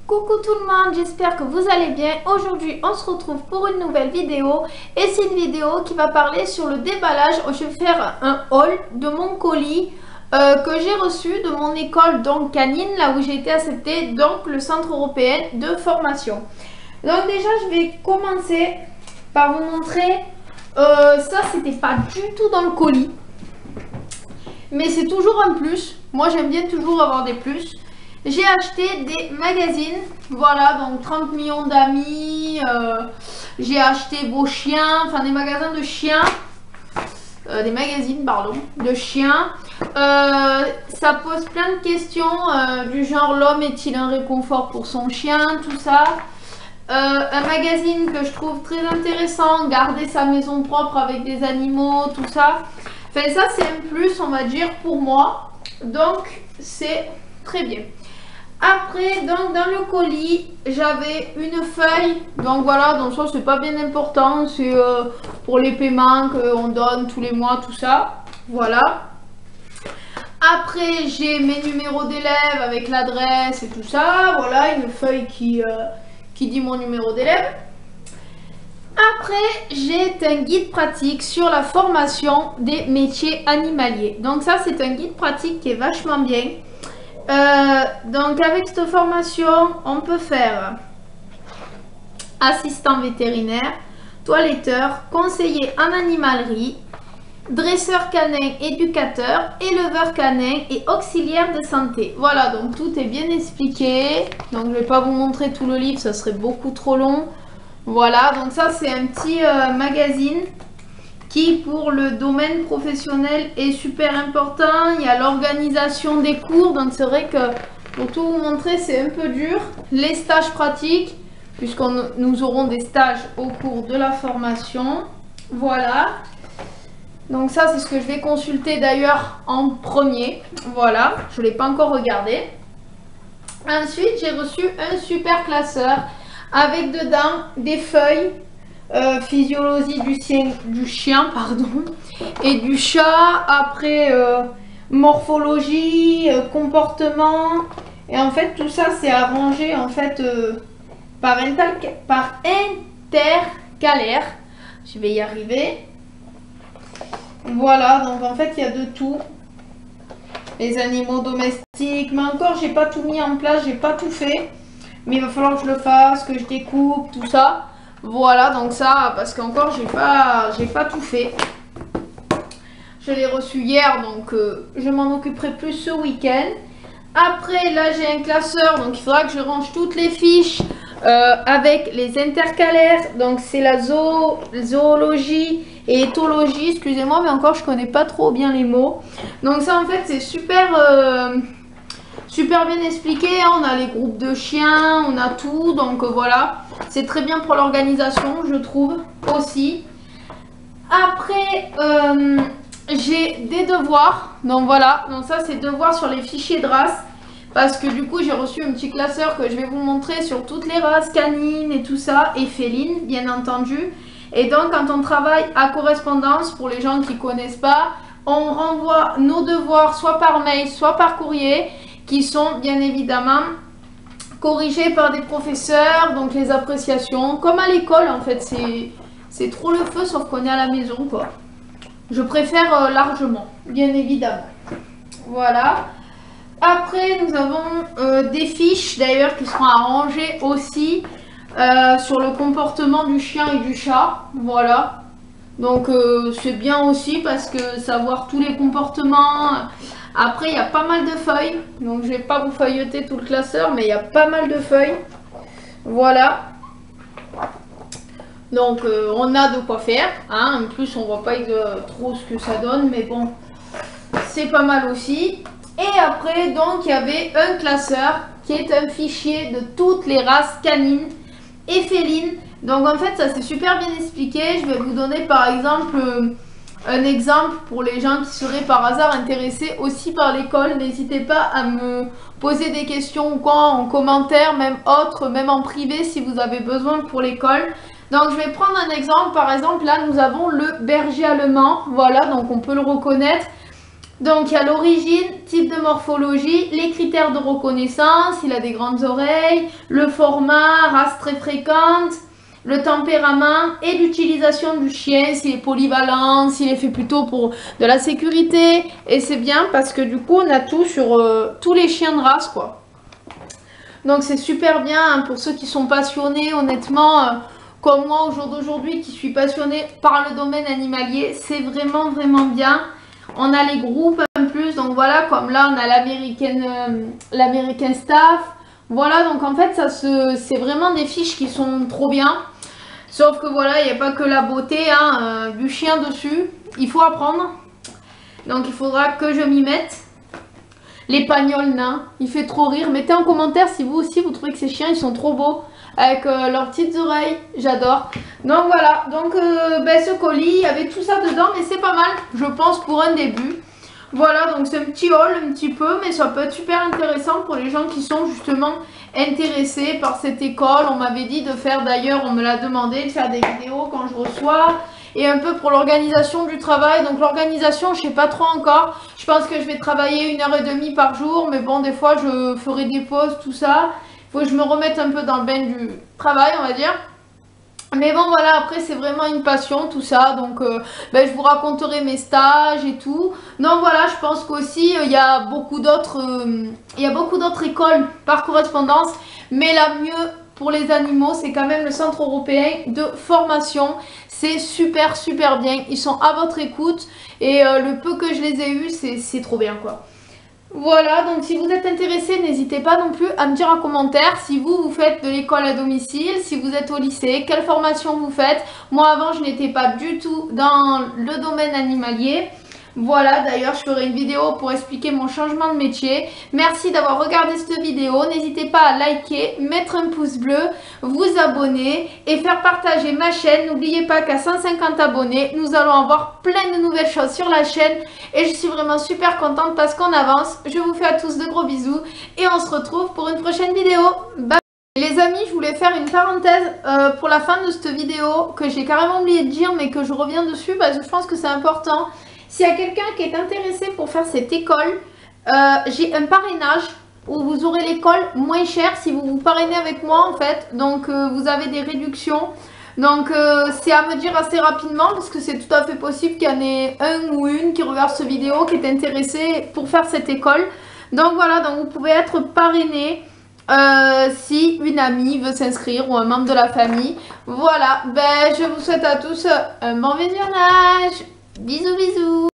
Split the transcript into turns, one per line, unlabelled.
Coucou tout le monde, j'espère que vous allez bien. Aujourd'hui on se retrouve pour une nouvelle vidéo et c'est une vidéo qui va parler sur le déballage. Je vais faire un haul de mon colis que j'ai reçu de mon école donc canine, là où j'ai été acceptée, donc le centre européen de formation. Donc déjà je vais commencer par vous montrer, ça c'était pas du tout dans le colis, mais c'est toujours un plus. Moi j'aime bien toujours avoir des plus. J'ai acheté des magazines, voilà, donc 30 millions d'amis, j'ai acheté vos chiens, enfin des magasins de chiens, des magazines, pardon, de chiens. Ça pose plein de questions, du genre l'homme est-il un réconfort pour son chien, tout ça. Un magazine que je trouve très intéressant, garder sa maison propre avec des animaux, tout ça. Enfin ça c'est un plus, on va dire, pour moi, donc c'est très bien. Après, donc dans le colis, j'avais une feuille, donc voilà, donc ça c'est pas bien important, c'est pour les paiements qu'on donne tous les mois, tout ça, voilà. Après, j'ai mes numéros d'élèves avec l'adresse et tout ça, voilà, une feuille qui dit mon numéro d'élève. Après, j'ai un guide pratique sur la formation des métiers animaliers, donc ça c'est un guide pratique qui est vachement bien. Donc avec cette formation, on peut faire assistant vétérinaire, toiletteur, conseiller en animalerie, dresseur canin, éducateur, éleveur canin et auxiliaire de santé. Voilà, donc tout est bien expliqué. Donc je ne vais pas vous montrer tout le livre, ça serait beaucoup trop long. Voilà, donc ça c'est un petit magazine qui pour le domaine professionnel est super important. Il y a l'organisation des cours, donc c'est vrai que pour tout vous montrer c'est un peu dur. Les stages pratiques, puisqu'nous aurons des stages au cours de la formation. Voilà, donc ça c'est ce que je vais consulter d'ailleurs en premier. Voilà, je ne l'ai pas encore regardé. Ensuite j'ai reçu un super classeur avec dedans des feuilles, physiologie du chien pardon, et du chat, après morphologie, comportement, et en fait tout ça c'est arrangé en fait par intercalaire. Je vais y arriver. Voilà, donc en fait il y a de tout, les animaux domestiques, mais encore j'ai pas tout mis en place, j'ai pas tout fait, mais il va falloir que je le fasse, que je découpe tout ça. Voilà, donc ça, parce qu'encore j'ai pas tout fait. Je l'ai reçu hier, donc je m'en occuperai plus ce week-end. Après, là j'ai un classeur, donc il faudra que je range toutes les fiches avec les intercalaires. Donc c'est la zoologie et éthologie, excusez-moi, mais encore je connais pas trop bien les mots. Donc ça en fait c'est super bien expliqué, on a les groupes de chiens, on a tout, donc voilà, c'est très bien pour l'organisation, je trouve aussi. Après, j'ai des devoirs, donc voilà, donc ça c'est devoirs sur les fichiers de race, parce que du coup j'ai reçu un petit classeur que je vais vous montrer sur toutes les races canines et tout ça, et félines bien entendu. Et donc quand on travaille à correspondance, pour les gens qui ne connaissent pas, on renvoie nos devoirs soit par mail, soit par courrier, qui sont bien évidemment corrigés par des professeurs, donc les appréciations, comme à l'école en fait, c'est trop le feu sauf qu'on est à la maison quoi. Je préfère largement, bien évidemment. Voilà. Après nous avons des fiches d'ailleurs qui seront arrangées aussi sur le comportement du chien et du chat, voilà. Donc c'est bien aussi parce que savoir tous les comportements. Après il y a pas mal de feuilles, donc je vais pas vous feuilleter tout le classeur, mais il y a pas mal de feuilles. Voilà. Donc on a de quoi faire, hein. En plus on voit pas trop ce que ça donne, mais bon, c'est pas mal aussi. Et après donc il y avait un classeur qui est un fichier de toutes les races canines et félines. Donc en fait ça c'est super bien expliqué. Je vais vous donner par exemple un exemple pour les gens qui seraient par hasard intéressés aussi par l'école. N'hésitez pas à me poser des questions ou quoi en commentaire, même autres, même en privé si vous avez besoin pour l'école. Donc je vais prendre un exemple. Par exemple là nous avons le berger allemand. Voilà, donc on peut le reconnaître. Donc il y a l'origine, type de morphologie, les critères de reconnaissance, il a des grandes oreilles, le format, race très fréquente, le tempérament et l'utilisation du chien, s'il est polyvalent, s'il est fait plutôt pour de la sécurité. Et c'est bien parce que du coup on a tout sur tous les chiens de race quoi. Donc c'est super bien hein, pour ceux qui sont passionnés honnêtement. Comme moi au jour d'aujourd'hui qui suis passionnée par le domaine animalier, c'est vraiment bien. On a les groupes en plus, donc voilà, comme là on a l'American Staff. Voilà, donc en fait c'est vraiment des fiches qui sont trop bien. Sauf que voilà, il n'y a pas que la beauté hein, du chien dessus. Il faut apprendre. Donc il faudra que je m'y mette. L'épagnol nain, il fait trop rire. Mettez en commentaire si vous aussi vous trouvez que ces chiens ils sont trop beaux. Avec leurs petites oreilles, j'adore. Donc voilà, donc ce colis, il y avait tout ça dedans, mais c'est pas mal, je pense, pour un début. Voilà, donc c'est un petit haul un petit peu, mais ça peut être super intéressant pour les gens qui sont justement intéressés par cette école. On m'avait dit de faire, d'ailleurs, on me l'a demandé, de faire des vidéos quand je reçois. Et un peu pour l'organisation du travail. Donc l'organisation, je sais pas trop encore. Je pense que je vais travailler 1h30 par jour, mais bon, des fois, je ferai des pauses, tout ça. Faut que je me remette un peu dans le bain du travail, on va dire. Mais bon, voilà, après, c'est vraiment une passion, tout ça. Donc, je vous raconterai mes stages et tout. Donc, voilà, je pense qu'aussi, il y a beaucoup d'autres écoles par correspondance. Mais la mieux pour les animaux, c'est quand même le Centre européen de formation. C'est super bien. Ils sont à votre écoute. Et le peu que je les ai eus, c'est trop bien, quoi. Voilà, donc si vous êtes intéressé, n'hésitez pas non plus à me dire en commentaire si vous faites de l'école à domicile, si vous êtes au lycée, quelle formation vous faites. Moi avant, je n'étais pas du tout dans le domaine animalier. Voilà, d'ailleurs, je ferai une vidéo pour expliquer mon changement de métier. Merci d'avoir regardé cette vidéo. N'hésitez pas à liker, mettre un pouce bleu, vous abonner et faire partager ma chaîne. N'oubliez pas qu'à 150 abonnés, nous allons avoir plein de nouvelles choses sur la chaîne. Et je suis vraiment super contente parce qu'on avance. Je vous fais à tous de gros bisous et on se retrouve pour une prochaine vidéo. Bye! Les amis, je voulais faire une parenthèse pour la fin de cette vidéo que j'ai carrément oublié de dire mais que je reviens dessus parce que je pense que c'est important. S'il y a quelqu'un qui est intéressé pour faire cette école, j'ai un parrainage où vous aurez l'école moins chère si vous vous parrainez avec moi en fait. Donc vous avez des réductions. Donc c'est à me dire assez rapidement parce que c'est tout à fait possible qu'il y en ait un ou une qui regarde cette vidéo qui est intéressé pour faire cette école. Donc voilà, donc vous pouvez être parrainé si une amie veut s'inscrire ou un membre de la famille. Voilà, je vous souhaite à tous un bon visionnage. Bisous bisous.